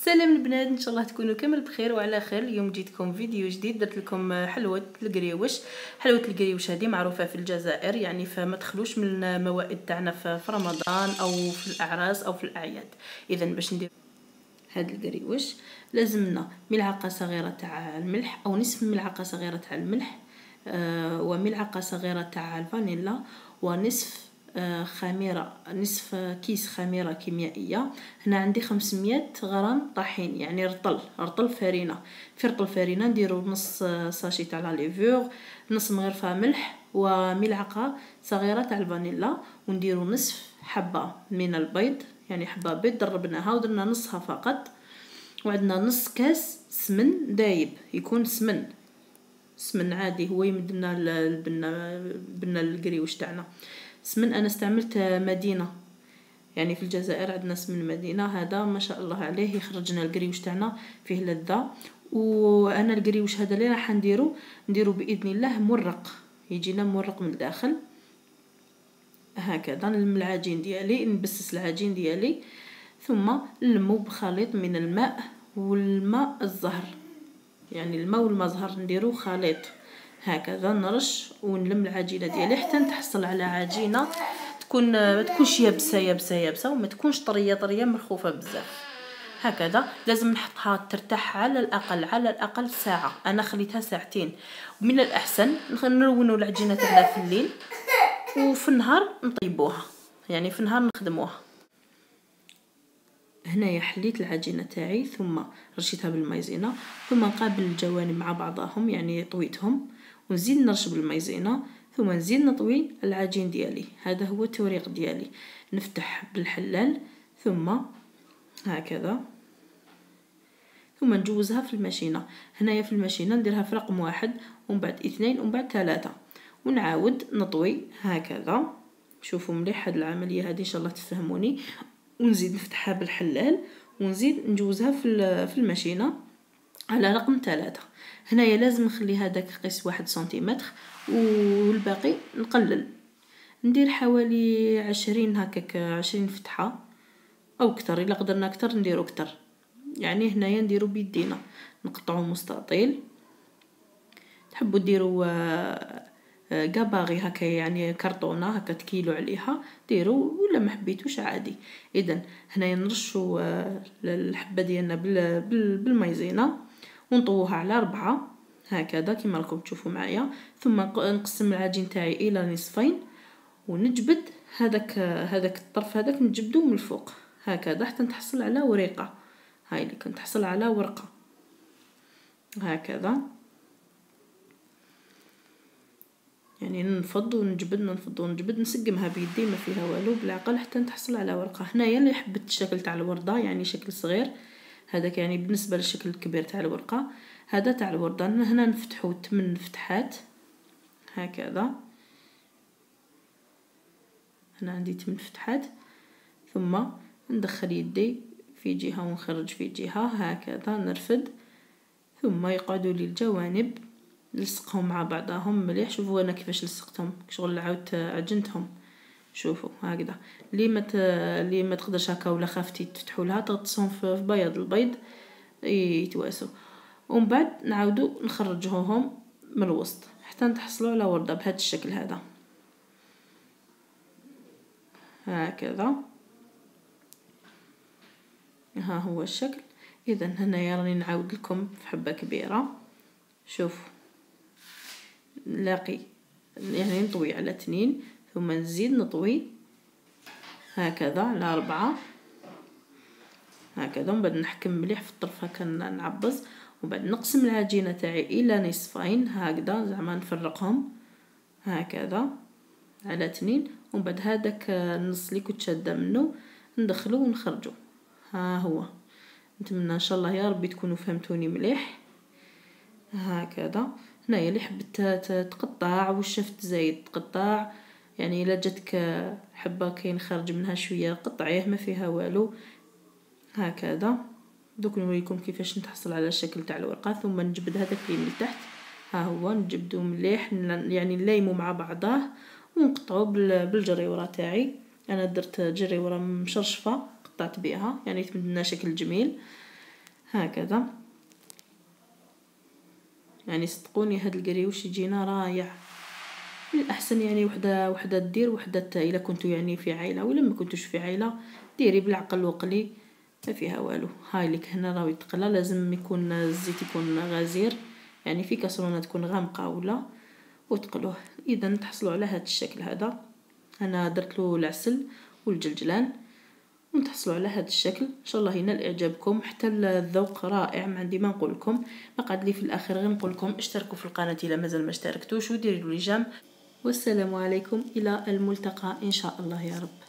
سلام البنات، ان شاء الله تكونوا كامل بخير وعلى خير. اليوم جيتكم فيديو جديد، درت لكم حلوه القريوش. حلوه القريوش هذه معروفه في الجزائر، يعني فما تخلوش من الموائد تاعنا في رمضان او في الاعراس او في الاعياد. اذا باش ندير هاد القريوش لازمنا ملعقه صغيره تاع الملح او نصف ملعقه صغيره تاع الملح، وملعقه صغيره تاع الفانيلا، ونصف خميره، نصف كيس خميره كيميائيه. هنا عندي 500 غرام طحين، يعني رطل فرينه. في رطل فرينه نديرو نص ساشي تاع لا ليفور، نص مغرفه ملح، وملعقه صغيره تاع الفانيلا، ونديرو نصف حبه من البيض، يعني حبه بيض دربناها ودرنا نصها فقط. وعندنا نص كاس سمن دايب، يكون سمن عادي هو يمدنا البنه القريوش تاعنا. سمن انا استعملت مدينه، يعني في الجزائر عندنا سمن مدينه، هذا ما شاء الله عليه يخرجنا القريوش تاعنا فيه لذه. وانا القريوش هذا اللي راح نديرو باذن الله مرق، يجينا مرق من الداخل. هكذا نلم العجين ديالي، نبسس العجين ديالي، ثم نلمو بخليط من الماء والماء الزهر، يعني الماء والماء الزهر نديرو خليط. هكذا نرش ونلم العجينه ديالي حتى نتحصل على عجينه تكون ما تكونش يابسه وما تكونش طريه مرخوفه بزاف. هكذا لازم نحطها ترتاح على الاقل ساعه، انا خليتها ساعتين. ومن الاحسن نرونوا العجينه تاعنا في الليل، وفي النهار نطيبوها، يعني في النهار نخدموها. هنايا حليت العجينه تاعي ثم رشيتها بالمايزينا، ثم نقابل الجوانب مع بعضهم، يعني طويتهم ونزيد نرش بالمايزينا، ثم نزيد نطوي العجين ديالي. هذا هو التوريق ديالي. نفتح بالحلال ثم هكذا، ثم نجوزها في الماشينه. هنايا في الماشينه نديرها في رقم 1 ومن بعد 2 ومن بعد 3، ونعاود نطوي هكذا. شوفوا مليح هاد العمليه هذه ان شاء الله تفهموني. ونزيد نفتحها بالحلال ونزيد نجوزها في الماشينه على رقم 3. هنايا لازم نخلي هذاك قيس 1 سنتيمتر، والباقي نقلل، ندير حوالي 20 هكاك، 20 فتحه او كتر. الا قدرنا كتر نديرو كتر، يعني هنايا نديرو بيدينا، نقطعو مستطيل. تحبوا ديروا قباغي هكا، يعني كرتونه هكا تكيلو عليها ديروا، ولا ما حبيتوش عادي. اذا هنايا نرشوا الحبه ديالنا بالمايزينا ونطووها على 4 هكذا كما راكم تشوفوا معايا. ثم نقسم العجين تاعي الى نصفين، ونجبد هذاك الطرف هذاك نجبدو من الفوق هكذا حتى نتحصل على ورقه. هاي اللي كنت تحصل على ورقه هكذا، يعني نفض ونجبد نسقمها بيدي ما فيها والو، بالعقل حتى نتحصل على ورقه. هنايا اللي حبت الشكل تاع الورده، يعني شكل صغير هذاك، يعني بالنسبه للشكل الكبير تاع الورقه هذا تاع الورده. هنا نفتحو 8 فتحات هكذا، هنا عندي 8 فتحات، ثم ندخل يدي في جهه ونخرج في جهه هكذا، نرفد، ثم يقعدوا لي الجوانب نلصقهم مع بعضهم مليح. شوفوا انا كيفاش لصقتهم، شغل عاودت عجنتهم. شوفوا هكذا. اللي ما تقدرش هكا ولا خافتي تفتحوا لها، تغطسهم في بياض البيض يتواسوا، ومن بعد نعاودوا نخرجوهم من الوسط حتى نتحصلوا على ورده بهذا الشكل هذا هكذا. ها هو الشكل. اذا هنا راني نعاود لكم في حبه كبيره. شوفوا نلاقي، يعني نطوي على 2 ثم نزيد نطوي هكذا على 4 هكذا، ومن بعد نحكم مليح في الطرف هكا نعبز، وبعد نقسم العجينه تاعي الى نصفين هكذا، زعما نفرقهم هكذا على 2، ومن بعد هذاك النص اللي كنت شاده منه ندخلو ونخرجو. ها هو. نتمنى ان شاء الله يا ربي تكونوا فهمتوني مليح هكذا. هنايا اللي حبت تقطع وشفت زايد تقطع، يعني الا جاتك حبه كاين خارج منها شويه قطعيه ما فيها والو هكذا. دوك نوريكم كيفاش نتحصل على الشكل تاع الورقه. ثم نجبد هذاك اللي من تحت، ها هو نجبدو مليح، يعني نلايمو مع بعضاه ونقطعو بالجريوره تاعي. انا درت جريوره مشرشفه قطعت بها، يعني تمدنا شكل جميل. هكذا. يعني صدقوني هاد القريوش يجينا رائع. من الأحسن يعني وحدة دير وحدة إلا كنتو يعني في عائلة، ولا ما كنتوش في عائلة ديري بالعقل وقلي ما فيها والو. هاي لك هنا راهو يتقلى، لازم يكون الزيت يكون غزير، يعني في كاسرونة تكون غامقة ولا، وتقلوه. اذا تحصلوا على هذا الشكل هذا. انا درت له العسل والجلجلان ونتحصلوا على هذا الشكل. ان شاء الله ينال اعجابكم، حتى الذوق رائع. ما عندي ما نقول لكم، ما قعد لي في الاخر غير نقول لكم اشتركوا في القناه اذا مازال ما اشتركتوش، وديروا لي جيم. والسلام عليكم، الى الملتقى ان شاء الله يا رب.